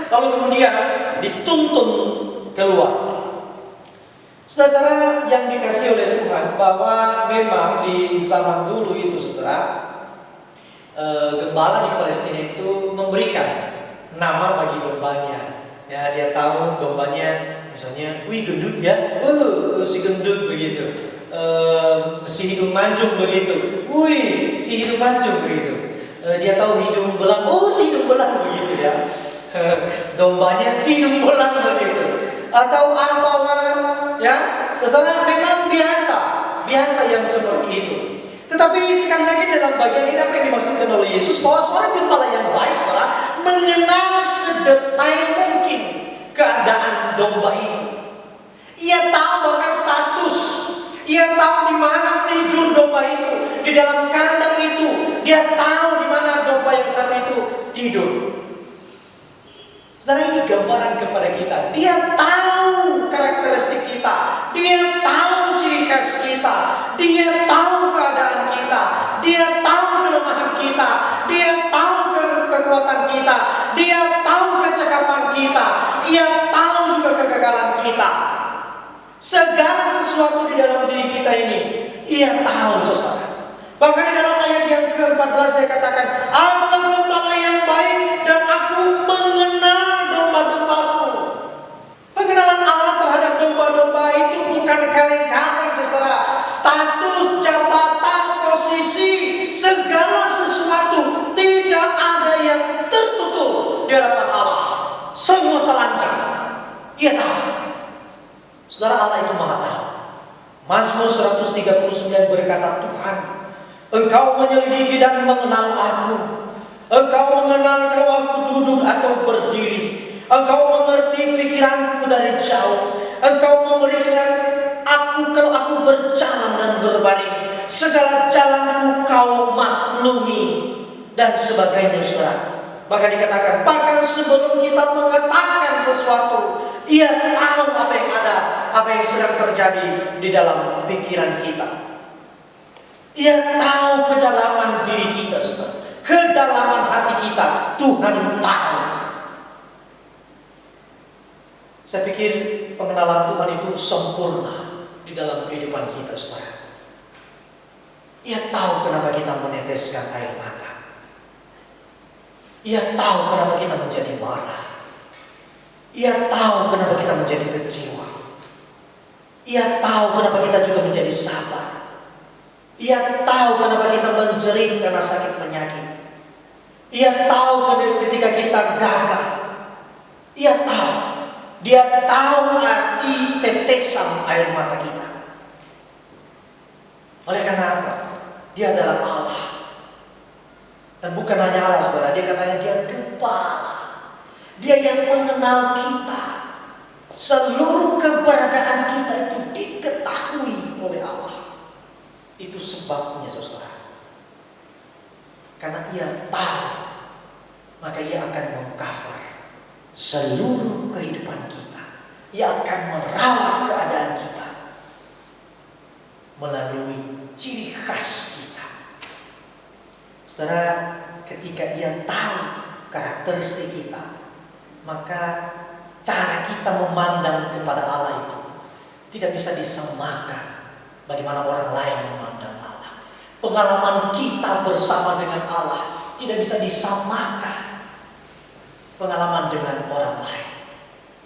lalu kemudian dituntun keluar. Saudara yang dikasihi oleh Tuhan, bahwa memang di zaman dulu itu, saudara, gembala di Palestina itu memberikan nama bagi dombanya. Ya, dia tahu dombanya, misalnya, wih gendut ya, si gendut begitu, si hidung mancung begitu, wih si hidung mancung begitu. Dia tahu hidung belang, si hidung belang begitu ya. Dombanya si hidung belang begitu. Atau apalah, ya, saudara, memang biasa yang seperti itu. Tetapi sekali lagi dalam bagian ini apa yang dimaksudkan oleh Yesus, bahwa seorang gembala yang baik, saudara, mengenal sedetail mungkin keadaan domba itu. Ia tahu bahkan status, ia tahu di mana tidur domba itu, di dalam kandang itu, dia tahu di mana domba yang satu itu tidur. Saudara, ini gambaran kepada kita. Dia tahu karakteristik kita, dia tahu ciri khas kita, dia tahu keadaan kita, dia tahu kelemahan kita, dia tahu kekuatan kita, dia tahu kecakapan kita, ia tahu juga kegagalan kita. Segala sesuatu di dalam diri kita ini ia tahu, saudara. Bahkan di dalam ayat yang ke-14 saya katakan, akulah gembala yang baik dan aku mengenal domba-dombaku. Pengenalan Allah terhadap domba-domba itu bukan kaleng-kaleng, saudara. Status, jabatan, posisi, segala sesuatu tidak ada yang tertutup di hadapan Allah. Semua telanjang. Ia tahu. Saudara, Allah itu Maha tahu. Mazmur 139 berkata, Tuhan, Engkau menyelidiki dan mengenal aku. Engkau mengenal kalau aku duduk atau berdiri. Engkau mengerti pikiranku dari jauh. Engkau memeriksa kalau aku berjalan dan berbaring, segala jalanku kau maklumi, dan sebagainya, saudara. Bahkan dikatakan, bahkan sebelum kita mengatakan sesuatu, ia tahu apa yang ada, apa yang sedang terjadi di dalam pikiran kita. Ia tahu kedalaman diri kita, saudara. Kedalaman hati kita, Tuhan tahu. Saya pikir pengenalan Tuhan itu sempurna di dalam kehidupan kita, saudara. Ia tahu kenapa kita meneteskan air mata. Ia tahu kenapa kita menjadi marah. Ia tahu kenapa kita menjadi kecewa. Ia tahu kenapa kita juga menjadi sabar. Ia tahu kenapa kita menjerit karena sakit penyakit. Ia tahu ketika kita gagal. Ia tahu. Dia tahu arti tetesan air mata kita. Oleh karena apa? Dia adalah Allah. Dan bukan hanya Allah, saudara. Dia katanya dia Gembala. Dia yang mengenal kita. Seluruh keberadaan kita itu diketahui oleh Allah. Itu sebabnya, saudara. Karena ia tahu, maka ia akan mengcover seluruh kehidupan kita. Ia akan merawat keadaan kita melalui ciri khas kita. Saudara, ketika ia tahu karakteristik kita, maka cara kita memandang kepada Allah itu tidak bisa disamakan bagaimana orang lain memandang Allah. Pengalaman kita bersama dengan Allah tidak bisa disamakan pengalaman dengan orang lain.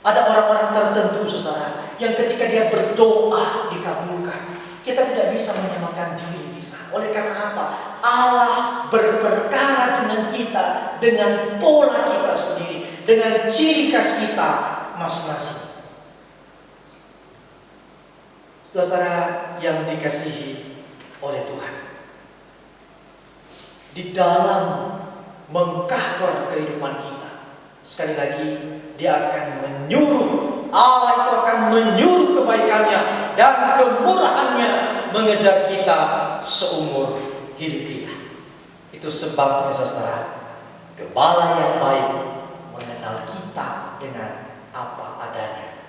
Ada orang-orang tertentu, saudara, yang ketika dia berdoa dikabulkan. Kita tidak bisa menyamakan diri di sana. Oleh karena apa? Allah berperkara dengan kita dengan pola kita sendiri, dengan ciri khas kita masing-masing. Saudara yang dikasihi oleh Tuhan, di dalam mengcover kehidupan kita, sekali lagi dia akan menyuruh, Allah itu akan menyuruh kebaikannya dan kemurahannya mengejar kita seumur hidup kita. Itu sebabnya, saudara, Gembala yang baik mengenal kita dengan apa adanya,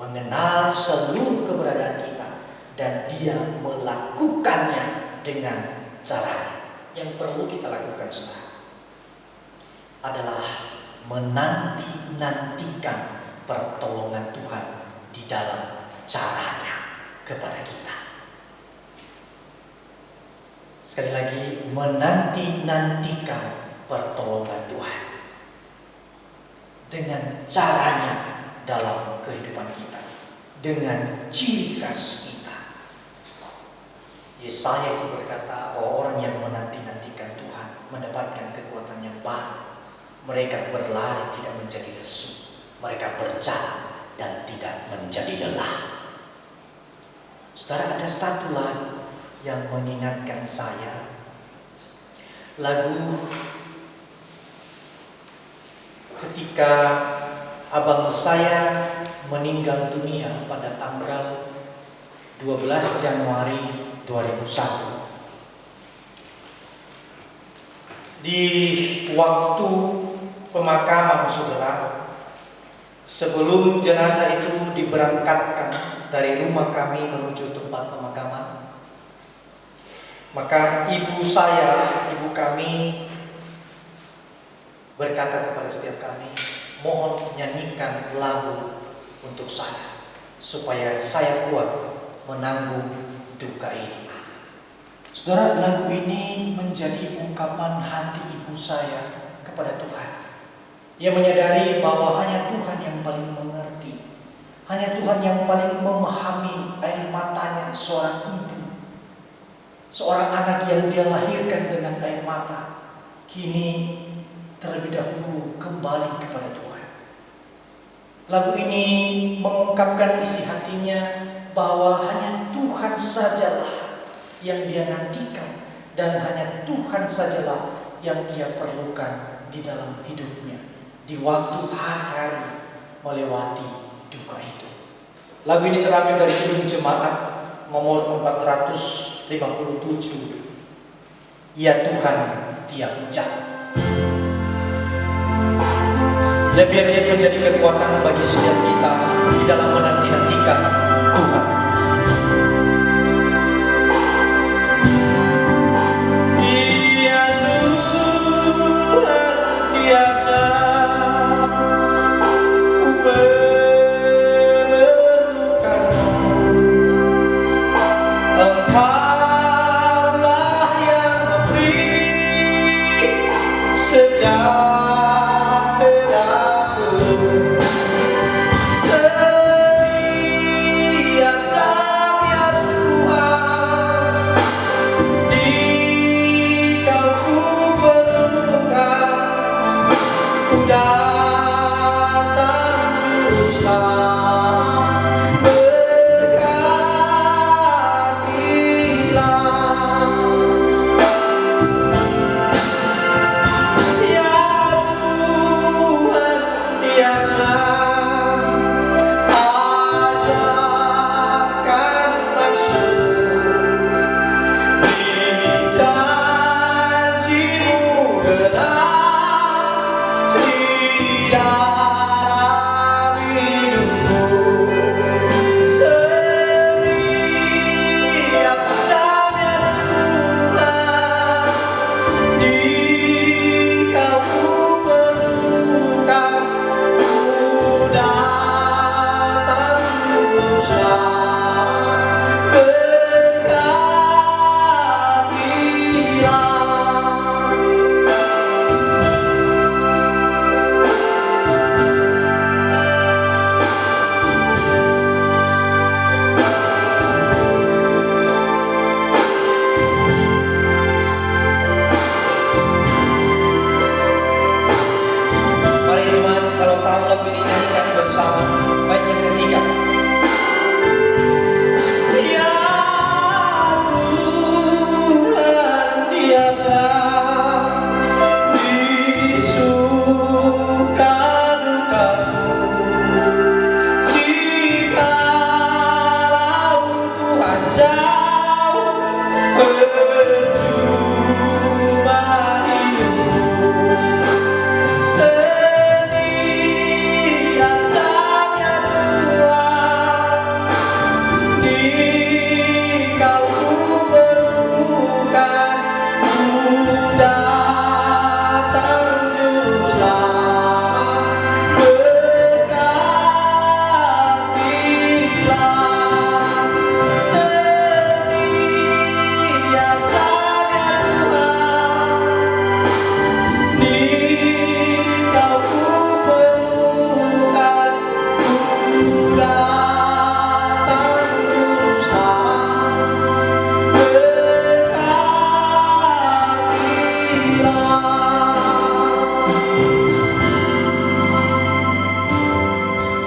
mengenal seluruh keberadaan kita, dan dia melakukannya dengan caranya. Yang perlu kita lakukan, saudara, adalah menanti-nantikan pertolongan Tuhan di dalam caranya kepada kita. Sekali lagi, menanti-nantikan pertolongan Tuhan dengan caranya dalam kehidupan kita, dengan ciri khas kita. Yesaya itu berkata bahwa orang yang menanti-nantikan Tuhan mendapatkan kekuatan yang baru. Mereka berlari tidak menjadi lesu, mereka berjalan dan tidak menjadi lelah. Saudara, ada satu lagu yang mengingatkan saya. Lagu ketika abang saya meninggal dunia pada tanggal 12 Januari 2001. Di waktu pemakaman, saudara, sebelum jenazah itu diberangkatkan dari rumah kami menuju tempat pemakaman, maka ibu kami berkata kepada setiap kami, mohon nyanyikan lagu untuk saya, supaya saya kuat menanggung duka ini. Saudara, lagu ini menjadi ungkapan hati ibu saya kepada Tuhan. Ia menyadari bahwa hanya Tuhan yang paling mengerti, hanya Tuhan yang paling memahami air matanya seorang ibu, seorang anak yang dia lahirkan dengan air mata, kini terlebih dahulu kembali kepada Tuhan. Lagu ini mengungkapkan isi hatinya bahwa hanya Tuhan sajalah yang dia nantikan, dan hanya Tuhan sajalah yang ia perlukan di dalam hidupnya di waktu hari-hari melewati duka itu. Lagu ini terambil dari Kidung Jemaat nomor 457. Ya Tuhan tiap jam. Dan biar ia menjadi kekuatan bagi setiap kita di dalam menanti-nantikan Tuhan. Ya Tuhan tiap jam ku memerlukanmu. Engkaulah yang memberi sejahtera.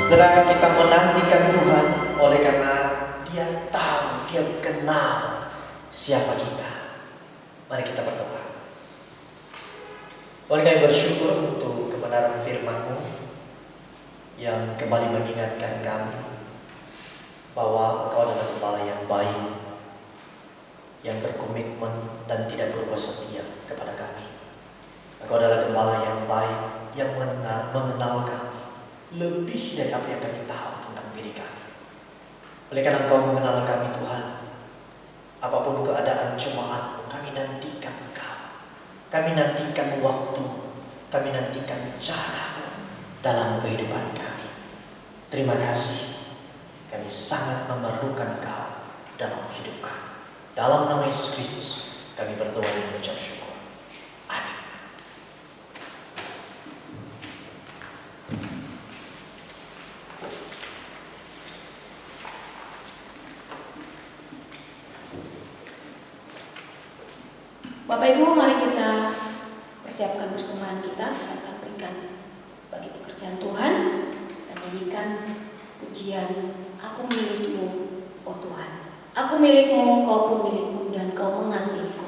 Saudara, kita menantikan Tuhan oleh karena Dia tahu, Dia kenal siapa kita. Mari kita berdoa. Tuhan, kami bersyukur untuk kebenaran firman-Mu yang kembali mengingatkan kami bahwa Engkau adalah Gembala yang baik, yang berkomitmen dan tidak berubah setia kepada kami. Engkau adalah Gembala yang baik, yang mengenal kami lebih dari apa yang kami tahu tentang diri kami. Oleh karena Engkau mengenal kami Tuhan, apapun keadaan jemaat, kami nantikan Engkau. Kami nantikan waktu, kami nantikan cara dalam kehidupan kami. Terima kasih, kami sangat memerlukan Engkau dalam hidup kami. Dalam nama Yesus Kristus, kami berdoa dan mengucap syukur. Amin. Bapak Ibu, mari kita persiapkan persembahan kita. Kita akan berikan bagi pekerjaan Tuhan dan nyanyikan pujian Aku milikmu, oh Tuhan. Aku milikmu, kau pun milikku, dan kau mengasihiku.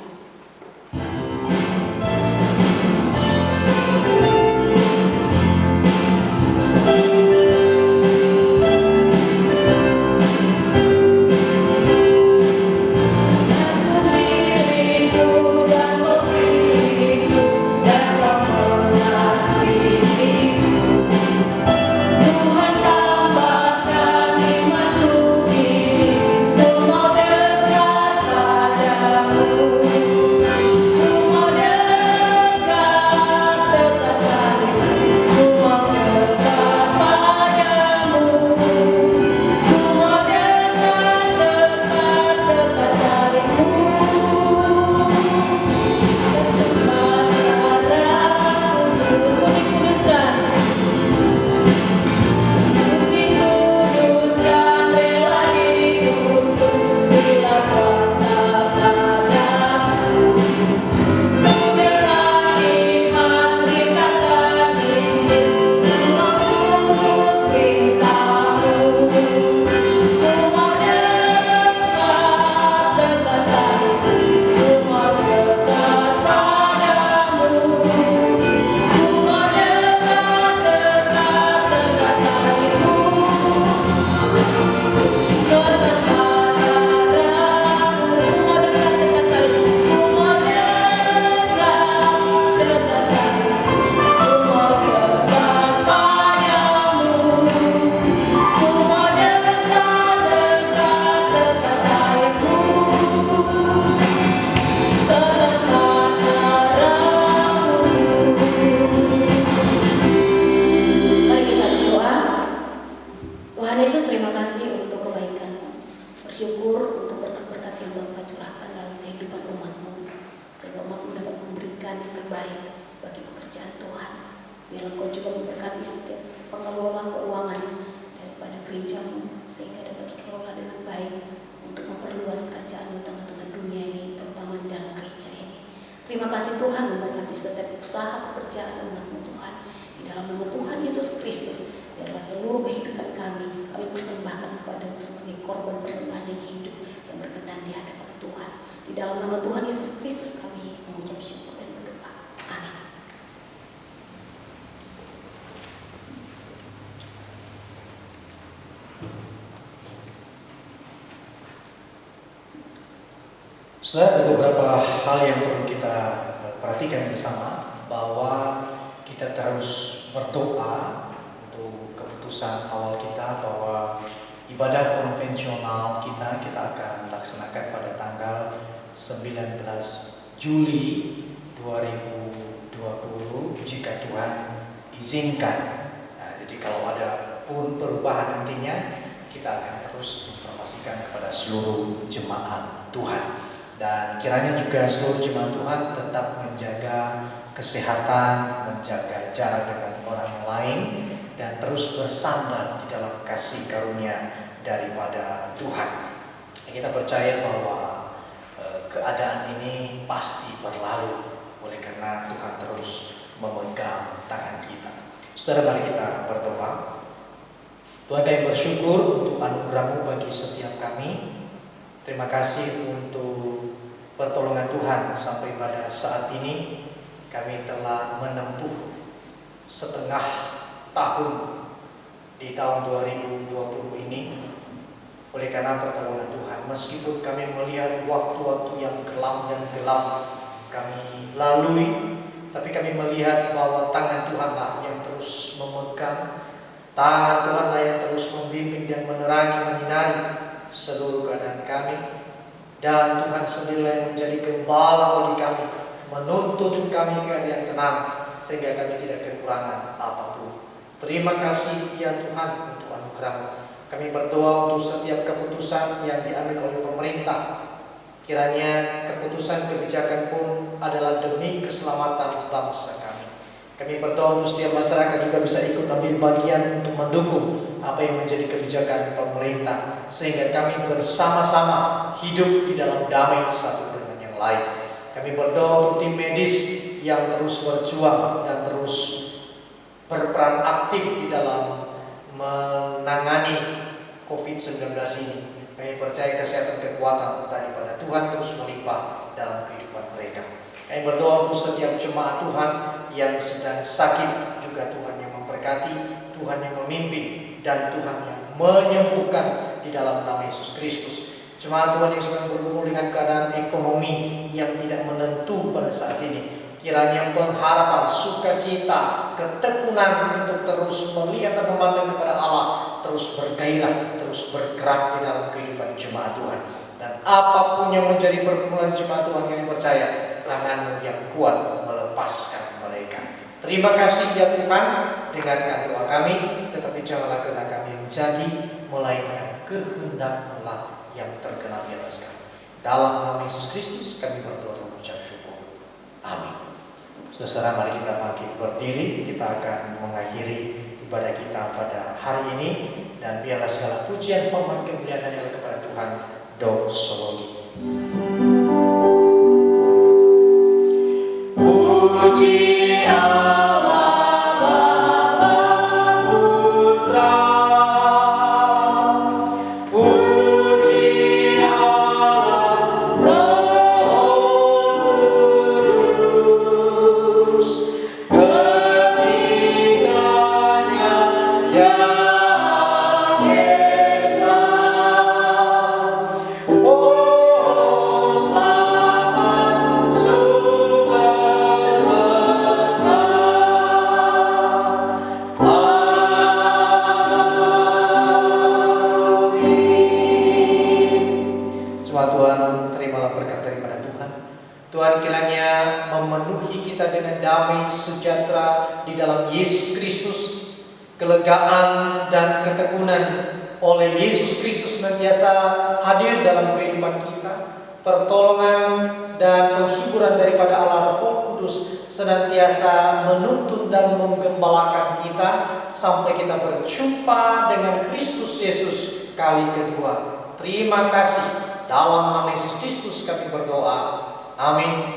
terbaik bagi pekerjaan Tuhan. Biar Engkau juga memberkati setiap pengelola keuangan daripada gerejamu, sehingga dapat dikelola dengan baik untuk memperluas kerajaan di tengah-tengah dunia ini, terutama di dalam gereja ini. Terima kasih Tuhan memberkati setiap usaha pekerjaan umat-Mu Tuhan. Di dalam nama Tuhan Yesus Kristus, biarlah seluruh kehidupan kami persembahkan kepada-Mu sebagai korban persembahan yang hidup yang berkenan di hadapan Tuhan. Di dalam nama Tuhan Yesus Kristus kami mengucap syukur dan berdoa. Amin. Saudara, ada beberapa hal yang perlu kita perhatikan bersama, bahwa kita terus berdoa untuk keputusan awal kita bahwa ibadah konvensional kita akan laksanakan pada tanggal 19 Juli 2020 jika Tuhan izinkan. Nah, jadi kalau ada pun perubahan nantinya, kita akan terus informasikan kepada seluruh jemaat Tuhan. Dan kiranya juga seluruh jemaat Tuhan tetap menjaga kesehatan, menjaga jarak dengan orang lain, dan terus bersandar di dalam kasih karunia daripada Tuhan. Kita percaya bahwa keadaan ini pasti berlalu, oleh karena Tuhan terus memegang tangan kita. Saudara, mari kita berdoa. Tuhan, kami bersyukur untuk anugerah-Mu bagi setiap kami. Terima kasih untuk pertolongan Tuhan sampai pada saat ini. Kami telah menempuh setengah tahun di tahun 2020 ini. Oleh karena pertolongan Tuhan, meskipun kami melihat waktu-waktu yang kelam dan gelap kami lalui, tapi kami melihat bahwa tangan Tuhanlah yang terus memegang, tangan Tuhanlah yang terus membimbing dan menerangi, menyinari seluruh keadaan kami. Dan Tuhan sendiri yang menjadi gembala bagi kami, menuntun kami ke yang tenang, sehingga kami tidak kekurangan apapun. Terima kasih ya Tuhan untuk anugerah-Mu. Kami berdoa untuk setiap keputusan yang diambil oleh pemerintah. Kiranya keputusan kebijakan pun adalah demi keselamatan bangsa kami. Kami berdoa untuk setiap masyarakat juga bisa ikut ambil bagian untuk mendukung apa yang menjadi kebijakan pemerintah, sehingga kami bersama-sama hidup di dalam damai satu dengan yang lain. Kami berdoa untuk tim medis yang terus berjuang dan terus berperan aktif di dalam menangani COVID-19 ini. Kami percaya kesehatan kekuatan daripada Tuhan terus melimpah dalam kehidupan mereka. Kami berdoa untuk setiap jemaat Tuhan yang sedang sakit, juga Tuhan yang memberkati, Tuhan yang memimpin, dan Tuhan yang menyembuhkan di dalam nama Yesus Kristus. Jemaat Tuhan yang sedang bergumul dengan keadaan ekonomi yang tidak menentu pada saat ini, kiranya pengharapan, sukacita, ketekunan untuk terus melihat dan memandang kepada Allah terus bergairah, terus bergerak di dalam kehidupan jemaat Tuhan. Dan apapun yang menjadi pergumulan jemaat Tuhan, kami percaya tangan-Mu yang kuat melepaskan mereka. Terima kasih ya Tuhan, dengarkan doa kami, tetapi janganlah kehendak kami yang jadi, melainkan kehendak-Mu yang terkenal di atas kami. Dalam nama Yesus Kristus kami berdoa dan mengucap syukur. Amin. Saudara, mari kita bangkit berdiri. Kita akan mengakhiri ibadah kita pada hari ini, dan biarlah segala pujian, hormat, kemuliaan hanya kepada Tuhan. Doksologi. Puji Allah Bapa Putra, puji Allah Roh Kudus, ketiganya yang esa. Oh, selamat sumber berkah. Amin. Cuma Tuhan, terimalah berkat daripada Tuhan. Tuhan kiranya memenuhi kita dengan damai sejahtera di dalam Yesus Kristus, kelegaan dan ketekunan oleh Yesus Kristus senantiasa hadir dalam kehidupan kita. pertolongan dan penghiburan daripada Allah Roh Kudus senantiasa menuntun dan menggembalakan kita sampai kita berjumpa dengan Kristus Yesus kali kedua. Terima kasih. Dalam nama Yesus Kristus kami berdoa. Amin.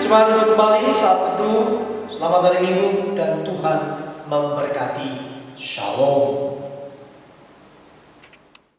Coba duduk kembali saat teduh. Selamat hari Minggu dan Tuhan memberkati. Shalom.